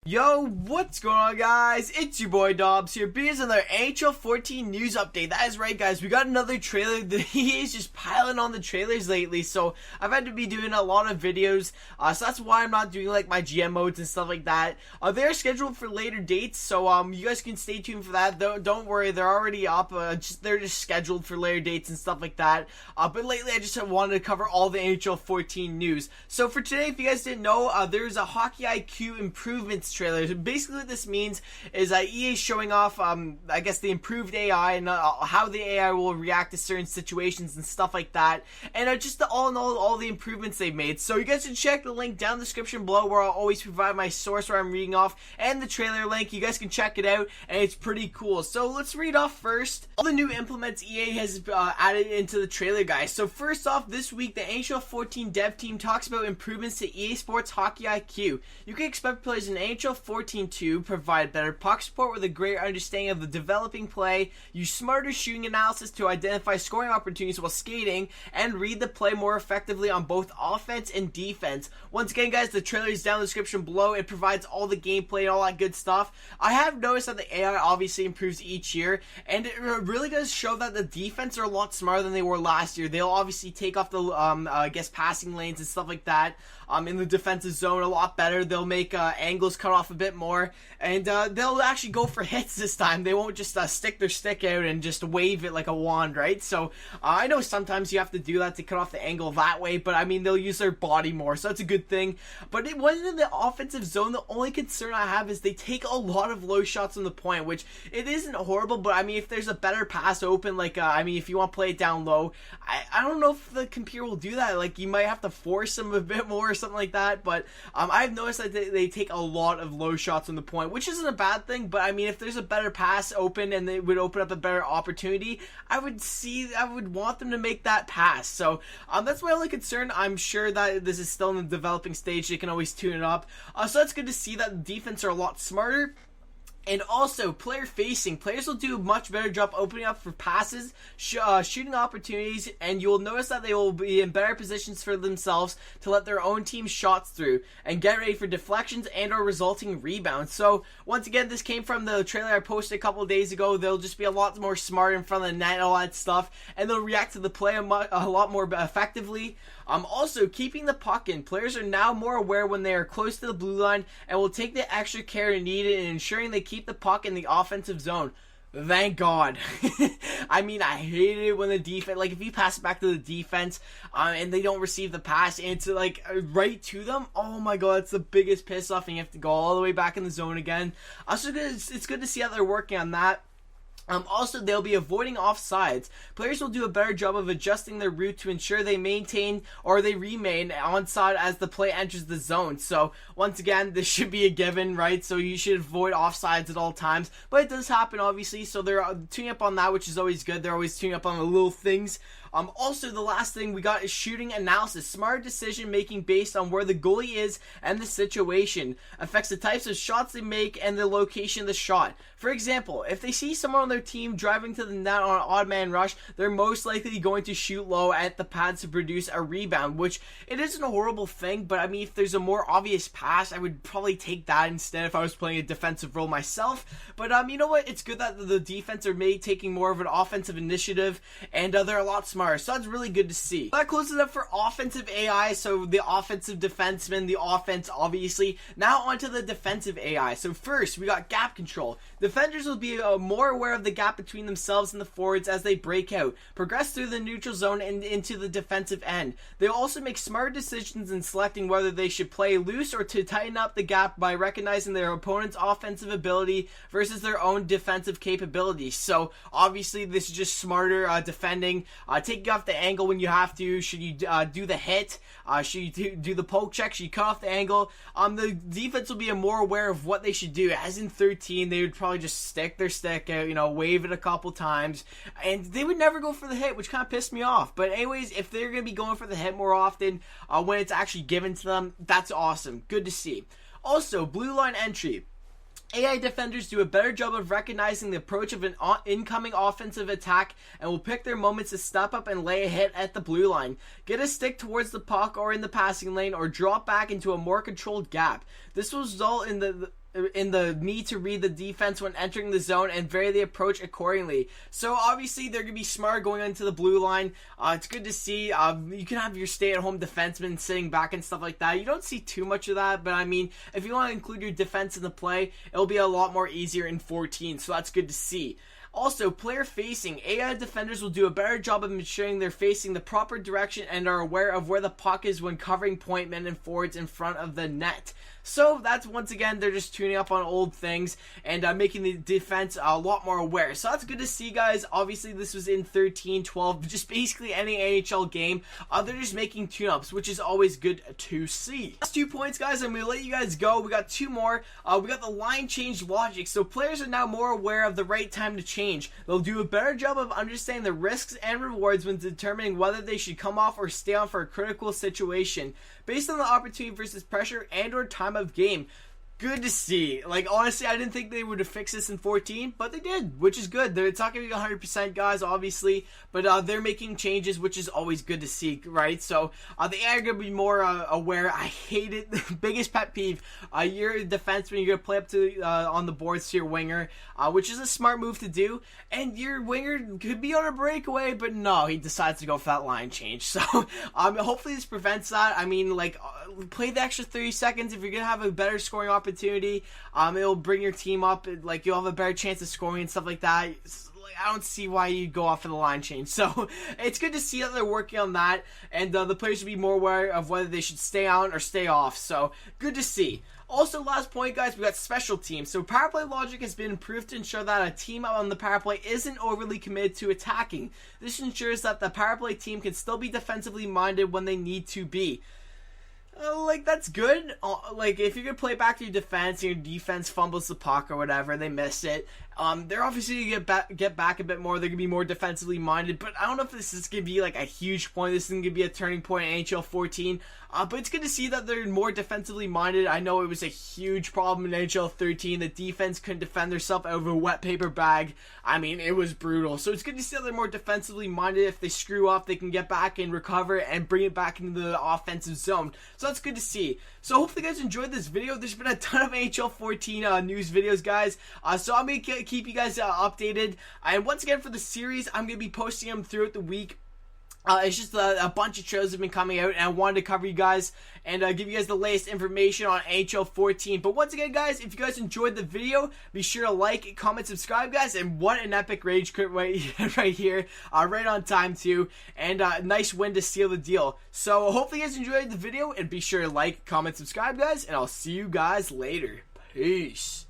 Yo, what's going on, guys? It's your boy Dooobbz here, because another NHL 14 news update. That is right, guys. We got another trailer. He is just piling on the trailers lately, so I've had to be doing a lot of videos. So that's why I'm not doing like my GM modes and stuff like that. They're scheduled for later dates, so you guys can stay tuned for that. Don't worry, they're already up. They're just scheduled for later dates and stuff like that. But lately, I just wanted to cover all the NHL 14 news. So for today, if you guys didn't know, there's a Hockey IQ improvements trailer. So basically what this means is EA is showing off I guess the improved AI and how the AI will react to certain situations and stuff like that, and just all in all the improvements they've made. So you guys can check the link down in the description below, where I'll always provide my source where I'm reading off, and the trailer link. You guys can check it out, and it's pretty cool. So let's read off first all the new implements EA has added into the trailer, guys. So first off, this week the NHL 14 dev team talks about improvements to EA Sports Hockey IQ. You can expect players in NHL 14 to provide better puck support with a greater understanding of the developing play, use smarter shooting analysis to identify scoring opportunities while skating, and read the play more effectively on both offense and defense. Once again, guys, the trailer is down in the description below. It provides all the gameplay and all that good stuff. I have noticed that the AI obviously improves each year, and it really does show that the defense are a lot smarter than they were last year. They'll obviously take off the I guess passing lanes and stuff like that in the defensive zone a lot better. They'll make angles cut off a bit more, and they'll actually go for hits this time. They won't just stick their stick out and just wave it like a wand, right? So I know sometimes you have to do that to cut off the angle that way, but I mean, they'll use their body more, so that's a good thing. But when in the offensive zone, the only concern I have is they take a lot of low shots on the point, which it isn't horrible, but I mean, if there's a better pass open, like I mean, if you want to play it down low, I don't know if the computer will do that. Like, you might have to force them a bit more or something like that. But I've noticed that they take a lot of low shots on the point, which isn't a bad thing. But I mean, if there's a better pass open and they would open up a better opportunity, I would want them to make that pass. So that's my only concern. I'm sure that this is still in the developing stage. They can always tune it up. So that's good to see that the defense are a lot smarter. And also, player-facing. Players will do a much better job opening up for passes, shooting opportunities, and you'll notice that they will be in better positions for themselves to let their own team's shots through and get ready for deflections and or resulting rebounds. So, once again, this came from the trailer I posted a couple of days ago. They'll just be a lot more smart in front of the net and all that stuff, and they'll react to the play a lot more effectively. Also, keeping the puck in. Players are now more aware when they are close to the blue line and will take the extra care needed in ensuring they keep the puck in the offensive zone. Thank God. I mean, I hated it when the defense, like, if you pass it back to the defense and they don't receive the pass and it's like right to them, oh my God, it's the biggest piss off, and you have to go all the way back in the zone again. So it's good to see how they're working on that. Also, they'll be avoiding offsides. Players will do a better job of adjusting their route to ensure they maintain or they remain onside as the play enters the zone. So, once again, this should be a given, right? So you should avoid offsides at all times. But it does happen, obviously, so they're tuning up on that, which is always good. They're always tuning up on the little things. Also, the last thing we got is shooting analysis. Smart decision making based on where the goalie is and the situation affects the types of shots they make and the location of the shot. For example, if they see someone on their team driving to the net on an odd man rush, they're most likely going to shoot low at the pads to produce a rebound, which it isn't a horrible thing, but I mean, if there's a more obvious pass, I would probably take that instead if I was playing a defensive role myself. But you know what? It's good that the defense are taking more of an offensive initiative, and they're a lot smarter. So that's really good to see. That closes it up for offensive AI. So the offensive defenseman, the offense, obviously. Now onto the defensive AI. So first, we got gap control. Defenders will be more aware of the gap between themselves and the forwards as they break out, progress through the neutral zone and into the defensive end. They'll also make smart decisions in selecting whether they should play loose or to tighten up the gap by recognizing their opponent's offensive ability versus their own defensive capabilities. So obviously, this is just smarter defending. Take off the angle when you have to. Should you do the hit? Should you do the poke check? Should you cut off the angle? The defense will be more aware of what they should do. As in 13, they would probably just stick their stick out, wave it a couple times, and they would never go for the hit, which kind of pissed me off. But anyways, if they're going to be going for the hit more often when it's actually given to them, that's awesome. Good to see. Also, blue line entry. AI defenders do a better job of recognizing the approach of an incoming offensive attack and will pick their moments to step up and lay a hit at the blue line, get a stick towards the puck or in the passing lane, or drop back into a more controlled gap. This will result in the in the need to read the defense when entering the zone and vary the approach accordingly. So obviously they're gonna be smart going into the blue line. It's good to see. You can have your stay-at-home defenseman sitting back and stuff like that. You don't see too much of that, but I mean, if you want to include your defense in the play, it'll be a lot more easier in 14. So that's good to see. Also, player facing. AI defenders will do a better job of ensuring they're facing the proper direction and are aware of where the puck is when covering point men and forwards in front of the net. So that's, once again, they're just tuning up on old things and making the defense a lot more aware. So that's good to see, guys. Obviously, this was in 13, 12, just basically any NHL game. They're just making tune-ups, which is always good to see. Last 2 points, guys. I'm going to let you guys go. We got 2 more. We got the line change logic. So players are now more aware of the right time to change. They'll do a better job of understanding the risks and rewards when determining whether they should come off or stay on for a critical situation, based on the opportunity versus pressure and or time of game. Good to see. Like, honestly, I didn't think they would have fixed this in 14, but they did, which is good. It's not going to be 100%, guys, obviously, but they're making changes, which is always good to see, right? So, the AI are going to be more aware. I hate it. Biggest pet peeve. You're a defenseman. You're going to play up to on the boards to your winger, which is a smart move to do, and your winger could be on a breakaway, but no, he decides to go for that line change. So, hopefully this prevents that. I mean, like, play the extra 30 seconds. If you're going to have a better scoring opportunity, it'll bring your team up. Like, you'll have a better chance of scoring and stuff like that. I don't see why you go off for the line change. So it's good to see that they're working on that, and the players should be more aware of whether they should stay on or stay off. So good to see. Also, last point, guys, we got special teams. So power play logic has been improved to ensure that a team on the power play isn't overly committed to attacking. This ensures that the power play team can still be defensively minded when they need to be. Like, that's good. Like, if you're going to play back to your defense and your defense fumbles the puck or whatever, they miss it, they're obviously going to get back a bit more. They're going to be more defensively minded, but I don't know if this is going to be, like, a huge point. This is going to be a turning point in NHL 14, but it's good to see that they're more defensively minded. I know it was a huge problem in NHL 13. The defense couldn't defend themselves out of a wet paper bag. I mean, it was brutal. So it's good to see that they're more defensively minded. If they screw up, they can get back and recover and bring it back into the offensive zone. So that's good to see. So hopefully you guys enjoyed this video. There's been a ton of NHL 14 news videos, guys. So I'm going to keep you guys updated. And once again, for the series, I'm going to be posting them throughout the week. It's just a bunch of trailers have been coming out, and I wanted to cover you guys and give you guys the latest information on NHL 14. But once again, guys, if you guys enjoyed the video, be sure to like, comment, subscribe, guys. And what an epic rage quit right here, right on time too, and nice win to seal the deal. So hopefully you guys enjoyed the video, and be sure to like, comment, subscribe, guys, and I'll see you guys later. Peace.